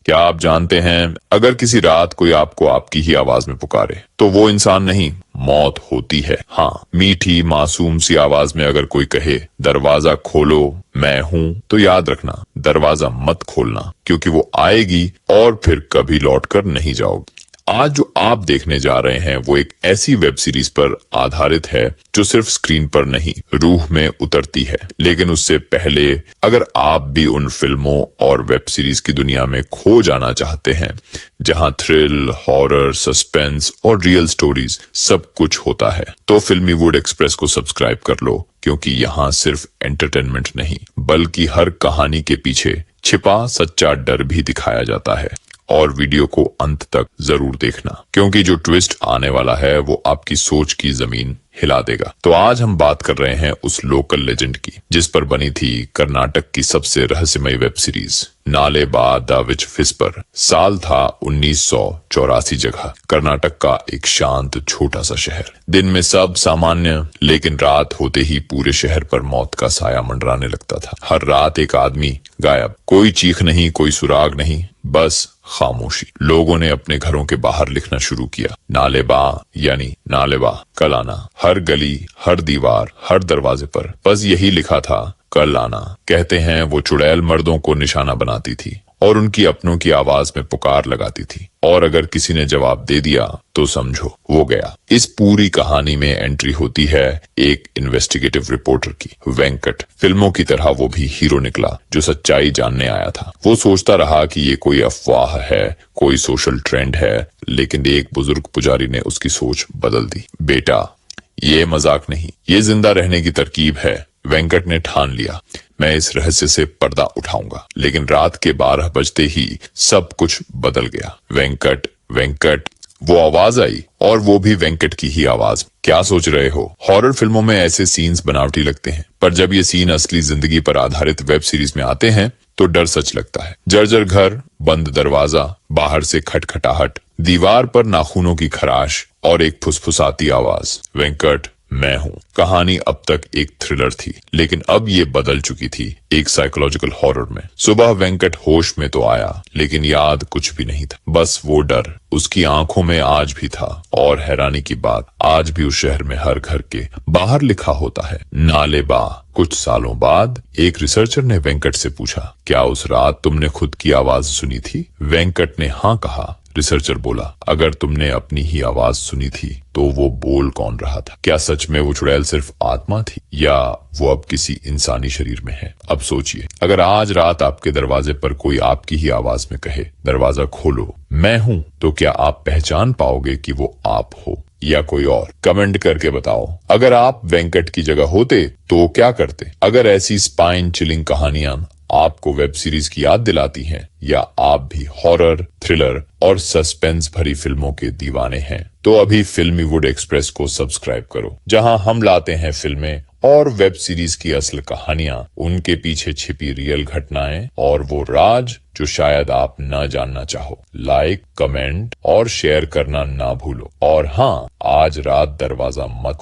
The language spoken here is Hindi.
क्या आप जानते हैं, अगर किसी रात कोई आपको आपकी ही आवाज में पुकारे तो वो इंसान नहीं, मौत होती है। हाँ, मीठी मासूम सी आवाज में अगर कोई कहे दरवाजा खोलो मैं हूँ, तो याद रखना दरवाजा मत खोलना, क्योंकि वो आएगी और फिर कभी लौटकर नहीं जाओगी। आज जो आप देखने जा रहे हैं वो एक ऐसी वेब सीरीज पर आधारित है जो सिर्फ स्क्रीन पर नहीं, रूह में उतरती है। लेकिन उससे पहले, अगर आप भी उन फिल्मों और वेब सीरीज की दुनिया में खो जाना चाहते हैं जहां थ्रिल, हॉरर, सस्पेंस और रियल स्टोरीज सब कुछ होता है, तो फिल्मीवुड एक्सप्रेस को सब्सक्राइब कर लो, क्योंकि यहाँ सिर्फ एंटरटेनमेंट नहीं बल्कि हर कहानी के पीछे छिपा सच्चा डर भी दिखाया जाता है। और वीडियो को अंत तक जरूर देखना, क्योंकि जो ट्विस्ट आने वाला है वो आपकी सोच की जमीन हिला देगा। तो आज हम बात कर रहे हैं उस लोकल लेजेंड की जिस पर बनी थी कर्नाटक की सबसे रहस्यमय web series Nalleba the witch whisper. साल था 1984। जगह कर्नाटक का एक शांत छोटा सा शहर। दिन में सब सामान्य, लेकिन रात होते ही पूरे शहर पर मौत का साया मंडराने लगता था। हर रात एक आदमी गायब, कोई चीख नहीं, कोई सुराग नहीं, बस खामोशी। लोगों ने अपने घरों के बाहर लिखना शुरू किया, नालेबा यानी नालेबा, कल आना। हर गली, हर दीवार, हर दरवाजे पर बस यही लिखा था, कल आना। कहते हैं वो चुड़ैल मर्दों को निशाना बनाती थी और उनकी अपनों की आवाज में पुकार लगाती थी, और अगर किसी ने जवाब दे दिया तो समझो वो गया। इस पूरी कहानी में एंट्री होती है एक इन्वेस्टिगेटिव रिपोर्टर की, वेंकट। फिल्मों की तरह वो भी हीरो निकला जो सच्चाई जानने आया था। वो सोचता रहा कि ये कोई अफवाह है, कोई सोशल ट्रेंड है, लेकिन एक बुजुर्ग पुजारी ने उसकी सोच बदल दी। बेटा, ये मजाक नहीं, ये जिंदा रहने की तरकीब है। वेंकट ने ठान लिया, मैं इस रहस्य से पर्दा उठाऊंगा। लेकिन रात के 12 बजते ही सब कुछ बदल गया। वेंकट, वेंकट, वो आवाज आई, और वो भी वेंकट की ही आवाज। क्या सोच रहे हो? हॉरर फिल्मों में ऐसे सीन्स बनावटी लगते हैं, पर जब ये सीन असली जिंदगी पर आधारित वेब सीरीज में आते हैं तो डर सच लगता है। जर्जर घर, बंद दरवाजा, बाहर से खटखटाहट, दीवार पर नाखूनों की खराश और एक फुसफुसाती आवाज, वेंकट मैं हूँ। कहानी अब तक एक थ्रिलर थी, लेकिन अब ये बदल चुकी थी एक साइकोलॉजिकल हॉरर में। सुबह वेंकट होश में तो आया, लेकिन याद कुछ भी नहीं था, बस वो डर उसकी आंखों में आज भी था। और हैरानी की बात, आज भी उस शहर में हर घर के बाहर लिखा होता है, नालेबा। कुछ सालों बाद एक रिसर्चर ने वेंकट से पूछा, क्या उस रात तुमने खुद की आवाज सुनी थी? वेंकट ने हाँ कहा। रिसर्चर बोला, अगर तुमने अपनी ही आवाज सुनी थी तो वो बोल कौन रहा था? क्या सच में वो चुड़ैल सिर्फ आत्मा थी, या वो अब किसी इंसानी शरीर में है? अब सोचिए, अगर आज रात आपके दरवाजे पर कोई आपकी ही आवाज में कहे दरवाजा खोलो मैं हूँ, तो क्या आप पहचान पाओगे कि वो आप हो या कोई और? कमेंट करके बताओ। अगर आप वेंकट की जगह होते तो क्या करते? अगर ऐसी स्पाइन चिलिंग कहानियां आपको वेब सीरीज की याद दिलाती हैं, या आप भी हॉरर, थ्रिलर और सस्पेंस भरी फिल्मों के दीवाने हैं, तो अभी फिल्मीवुड एक्सप्रेस को सब्सक्राइब करो, जहां हम लाते हैं फिल्में और वेब सीरीज की असल कहानियां, उनके पीछे छिपी रियल घटनाएं और वो राज जो शायद आप न जानना चाहो। लाइक, कमेंट और शेयर करना ना भूलो। और हाँ, आज रात दरवाजा मत